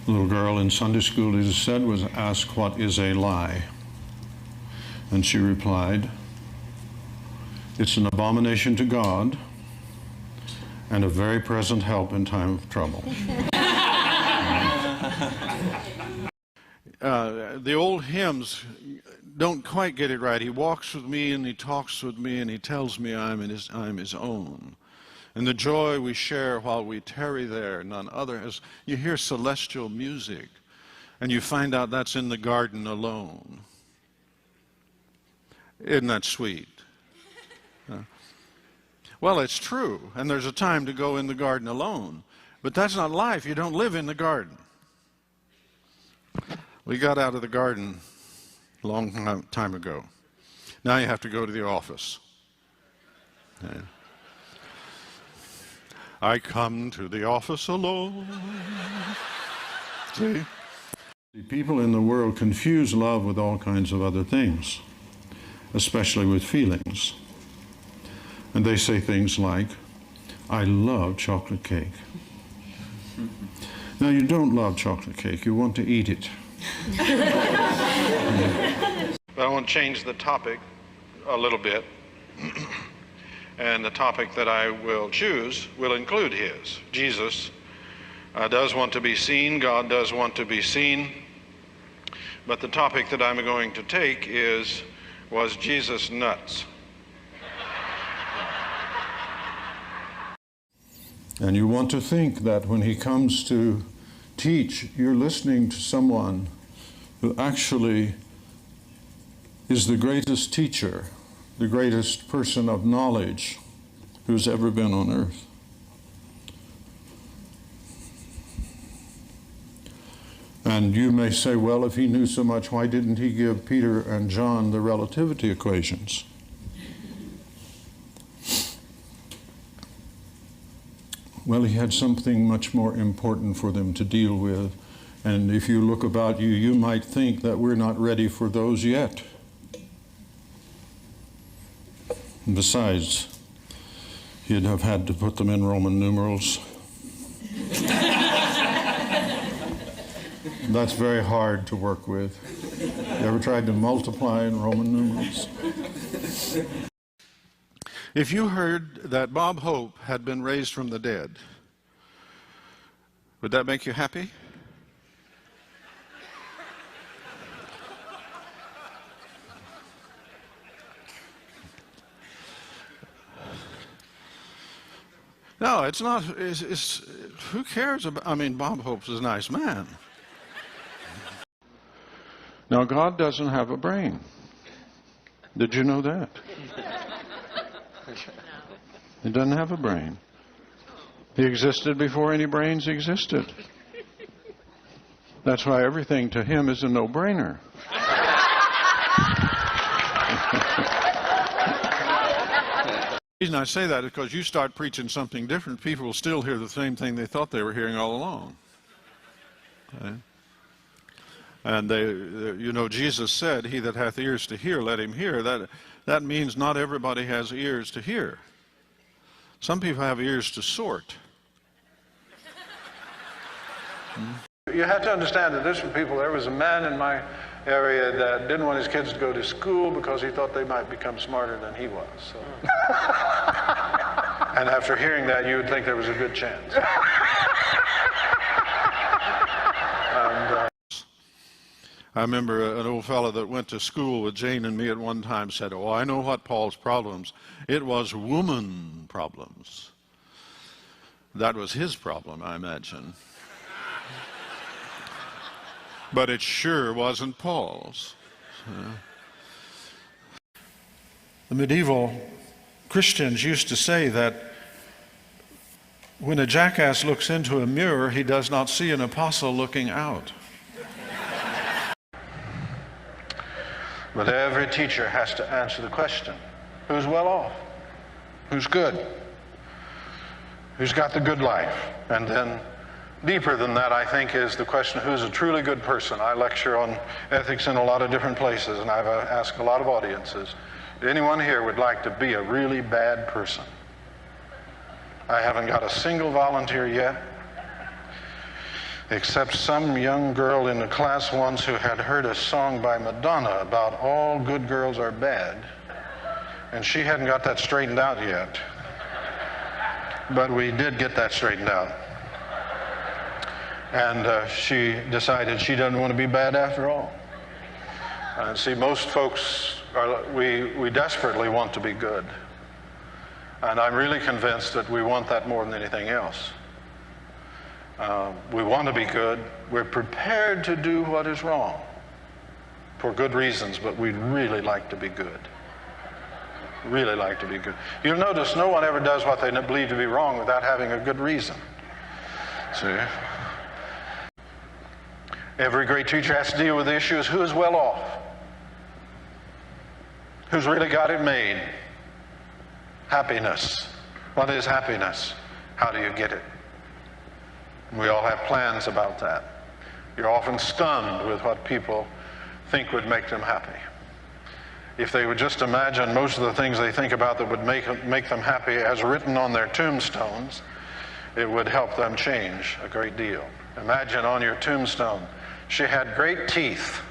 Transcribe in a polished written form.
little girl in Sunday school, it is said, was asked, "What is a lie?" And she replied, "It's an abomination to God and a very present help in time of trouble." The old hymns don't quite get it right. He walks with me and he talks with me and he tells me I'm his own. And the joy we share while we tarry there, none other has. You hear celestial music, and you find out that's in the garden alone. Isn't that sweet? Well, it's true, and there's a time to go in the garden alone, but that's not life. You don't live in the garden. We got out of the garden a long time ago. Now you have to go to the office. I come to the office alone. See? People in the world confuse love with all kinds of other things, especially with feelings. And they say things like, "I love chocolate cake." Now, you don't love chocolate cake. You want to eat it. But I want to change the topic a little bit. And the topic that I will choose will include his. Jesus does want to be seen. God does want to be seen. But the topic that I'm going to take is, was Jesus nuts? And you want to think that when he comes to teach, you're listening to someone who actually is the greatest teacher, the greatest person of knowledge who's ever been on earth. And you may say, well, if he knew so much, why didn't he give Peter and John the relativity equations? Well, he had something much more important for them to deal with. And if you look about you, you might think that we're not ready for those yet. Besides, he'd have had to put them in Roman numerals. That's very hard to work with. You ever tried to multiply in Roman numerals? If you heard that Bob Hope had been raised from the dead, would that make you happy? No, it's not. Who cares about? I mean, Bob Hope's a nice man. Now, God doesn't have a brain. Did you know that? He doesn't have a brain. He existed before any brains existed. That's why everything to him is a no-brainer. The reason I say that is because you start preaching something different, people will still hear the same thing they thought they were hearing all along. Okay? And you know, Jesus said, "He that hath ears to hear, let him hear." That means not everybody has ears to hear. Some people have ears to sort. You have to understand that there's some people. There was a man in my area that didn't want his kids to go to school because he thought they might become smarter than he was. So. And after hearing that, you would think there was a good chance. I remember an old fellow that went to school with Jane and me at one time said, "Oh, I know what Paul's problems. It was woman problems." That was his problem, I imagine. But it sure wasn't Paul's. The medieval Christians used to say that when a jackass looks into a mirror, he does not see an apostle looking out. But every teacher has to answer the question, who's well off? Who's good? Who's got the good life? And then deeper than that, I think, is the question, who's a truly good person? I lecture on ethics in a lot of different places, and I've asked a lot of audiences, anyone here would like to be a really bad person? I haven't got a single volunteer yet. except some young girl in the class once who had heard a song by Madonna about all good girls are bad. And she hadn't got that straightened out yet. But we did get that straightened out. And she decided she doesn't want to be bad after all. And see, most folks, we desperately want to be good. And I'm really convinced that we want that more than anything else. We want to be good. We're prepared to do what is wrong for good reasons, but we'd really like to be good. Really like to be good. You'll notice no one ever does what they believe to be wrong without having a good reason. See? Every great teacher has to deal with the issue is who is well off. Who's really got it made? Happiness. What is happiness? How do you get it? We all have plans about that. You're often stunned with what people think would make them happy. If they would just imagine most of the things they think about that would make them happy as written on their tombstones, it would help them change a great deal. Imagine on your tombstone, she had great teeth.